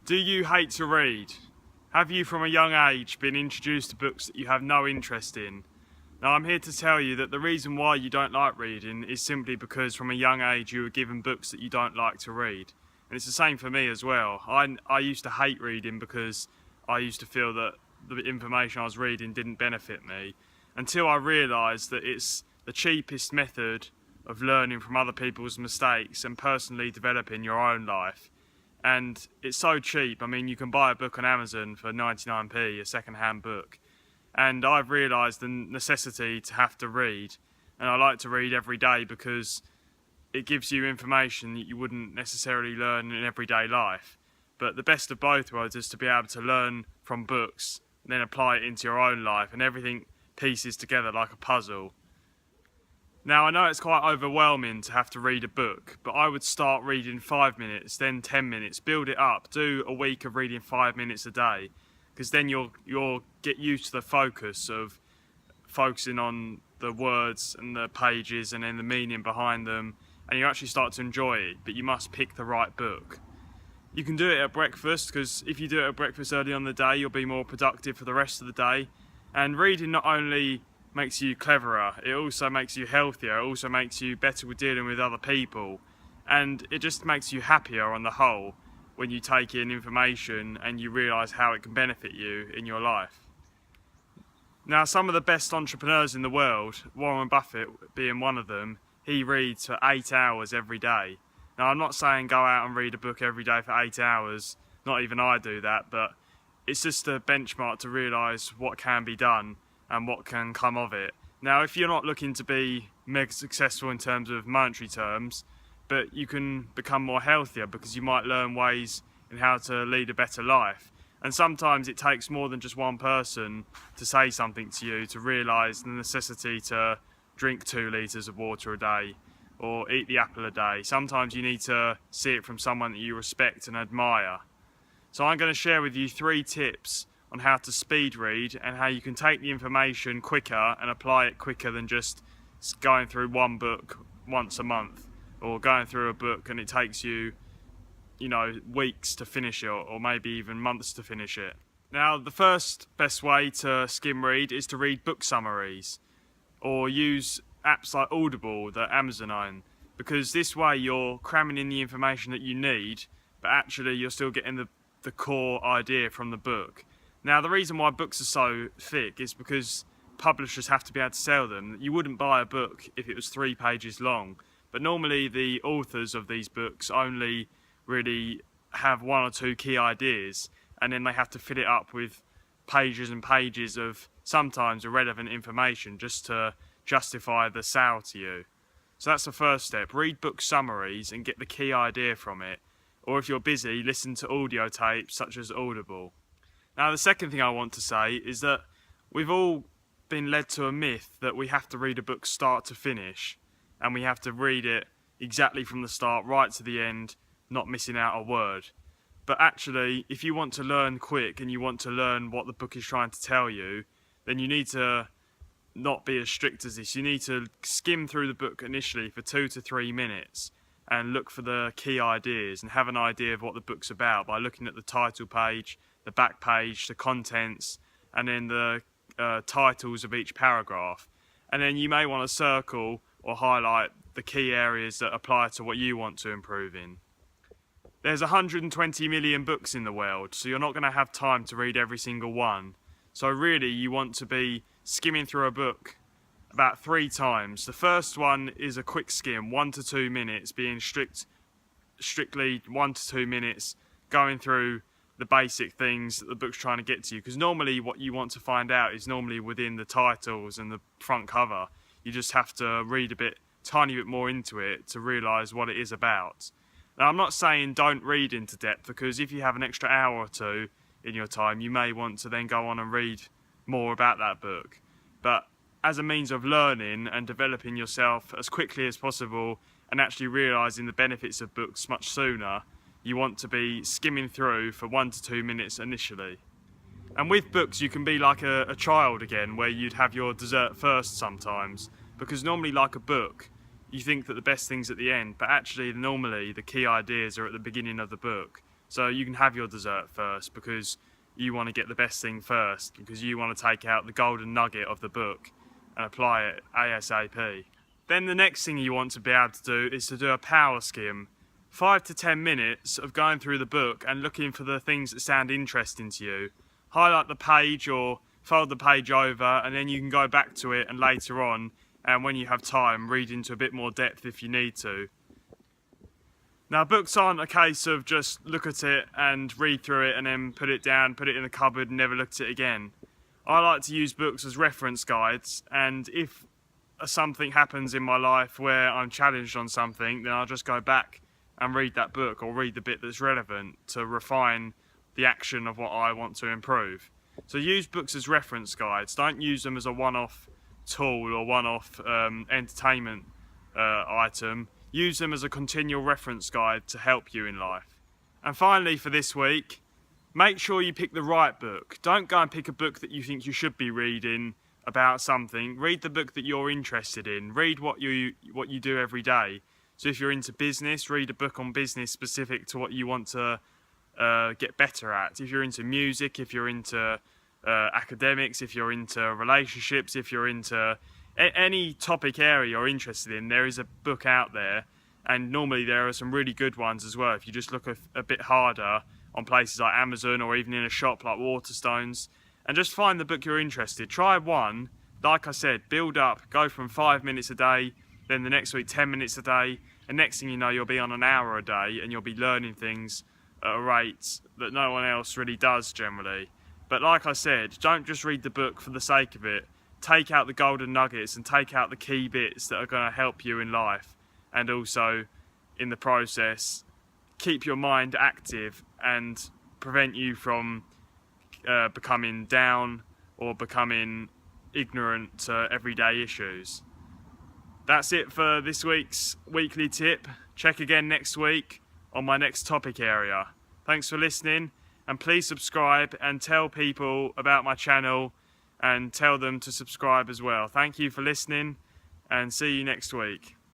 Do you hate to read? Have you from a young age been introduced to books that you have no interest in? Now I'm here to tell you that the reason why you don't like reading is simply because from a young age you were given books that you don't like to read. And it's the same for me as well. I used to hate reading because I used to feel that the information I was reading didn't benefit me, until I realised that it's the cheapest method of learning from other people's mistakes and personally developing your own life. And it's so cheap. I mean, you can buy a book on Amazon for 99p, a second-hand book. And I've realised the necessity to have to read. And I like to read every day because it gives you information that you wouldn't necessarily learn in everyday life. But the best of both worlds is to be able to learn from books and then apply it into your own life, and everything pieces together like a puzzle. Now, I know it's quite overwhelming to have to read a book, but I would start reading 5 minutes, then 10 minutes, build it up, do a week of reading 5 minutes a day, because then you'll get used to the focus of focusing on the words and the pages and then the meaning behind them, and you actually start to enjoy it, but you must pick the right book. You can do it at breakfast, because if you do it at breakfast early on the day, you'll be more productive for the rest of the day. And reading not only makes you cleverer, it also makes you healthier, it also makes you better with dealing with other people, and it just makes you happier on the whole when you take in information and you realise how it can benefit you in your life. Now, some of the best entrepreneurs in the world, Warren Buffett being one of them, he reads for 8 hours every day. Now, I'm not saying go out and read a book every day for 8 hours, not even I do that, but it's just a benchmark to realise what can be done and what can come of it. Now, if you're not looking to be mega successful in terms of monetary terms, but you can become more healthier because you might learn ways in how to lead a better life. And sometimes it takes more than just one person to say something to you to realise the necessity to drink 2 litres of water a day or eat the apple a day. Sometimes you need to see it from someone that you respect and admire. So I'm going to share with you 3 tips on how to speed read and how you can take the information quicker and apply it quicker than just going through one book once a month, or going through a book and it takes you, weeks to finish it, or maybe even months to finish it. Now, the first best way to skim read is to read book summaries, or use apps like Audible that Amazon own, because this way you're cramming in the information that you need, but actually you're still getting the core idea from the book. Now, the reason why books are so thick is because publishers have to be able to sell them. You wouldn't buy a book if it was 3 pages long, but normally the authors of these books only really have 1 or 2 key ideas, and then they have to fill it up with pages and pages of sometimes irrelevant information just to justify the sale to you. So that's the first step. Read book summaries and get the key idea from it. Or if you're busy, listen to audio tapes such as Audible. Now, the second thing I want to say is that we've all been led to a myth that we have to read a book start to finish, and we have to read it exactly from the start right to the end, not missing out a word. But actually, if you want to learn quick and you want to learn what the book is trying to tell you, then you need to not be as strict as this. You need to skim through the book initially for 2 to 3 minutes and look for the key ideas and have an idea of what the book's about by looking at the title page, the back page, the contents, and then the titles of each paragraph. And then you may want to circle or highlight the key areas that apply to what you want to improve in. There's 120 million books in the world, so you're not going to have time to read every single one. So really, you want to be skimming through a book about 3 times. The first one is a quick skim, 1 to 2 minutes, being strictly 1 to 2 minutes, going through the basic things that the book's trying to get to you. Because normally what you want to find out is normally within the titles and the front cover. You just have to read tiny bit more into it to realise what it is about. Now, I'm not saying don't read into depth, because if you have an extra hour or 2 in your time, you may want to then go on and read more about that book. But as a means of learning and developing yourself as quickly as possible and actually realising the benefits of books much sooner, you want to be skimming through for 1 to 2 minutes initially. And with books, you can be like a child again, where you'd have your dessert first sometimes, because normally, like a book, you think that the best thing's at the end, but actually normally the key ideas are at the beginning of the book. So you can have your dessert first because you want to get the best thing first, because you want to take out the golden nugget of the book and apply it ASAP. Then the next thing you want to be able to do is to do a power skim. 5 to 10 minutes of going through the book and looking for the things that sound interesting to you. Highlight the page or fold the page over, and then you can go back to it and later on, and when you have time, read into a bit more depth if you need to. Now, books aren't a case of just look at it and read through it and then put it down, put it in the cupboard and never look at it again. I like to use books as reference guides, and if something happens in my life where I'm challenged on something, then I'll just go back and read that book or read the bit that's relevant to refine the action of what I want to improve. So use books as reference guides. Don't use them as a one-off tool or one-off entertainment item. Use them as a continual reference guide to help you in life. And finally for this week, make sure you pick the right book. Don't go and pick a book that you think you should be reading about something. Read the book that you're interested in. Read what you do every day. So if you're into business, read a book on business specific to what you want to get better at. If you're into music, if you're into academics, if you're into relationships, if you're into any topic area you're interested in, there is a book out there, and normally there are some really good ones as well if you just look a bit harder on places like Amazon or even in a shop like Waterstones, and just find the book you're interested. Try one, like I said, build up, go from 5 minutes a day, then the next week 10 minutes a day, and next thing you know you'll be on an hour a day and you'll be learning things at a rate that no one else really does generally. But like I said, don't just read the book for the sake of it. Take out the golden nuggets and take out the key bits that are going to help you in life, and also in the process keep your mind active and prevent you from becoming down or becoming ignorant to everyday issues. That's it for this week's weekly tip. Check again next week on my next topic area. Thanks for listening, and please subscribe and tell people about my channel and tell them to subscribe as well. Thank you for listening, and see you next week.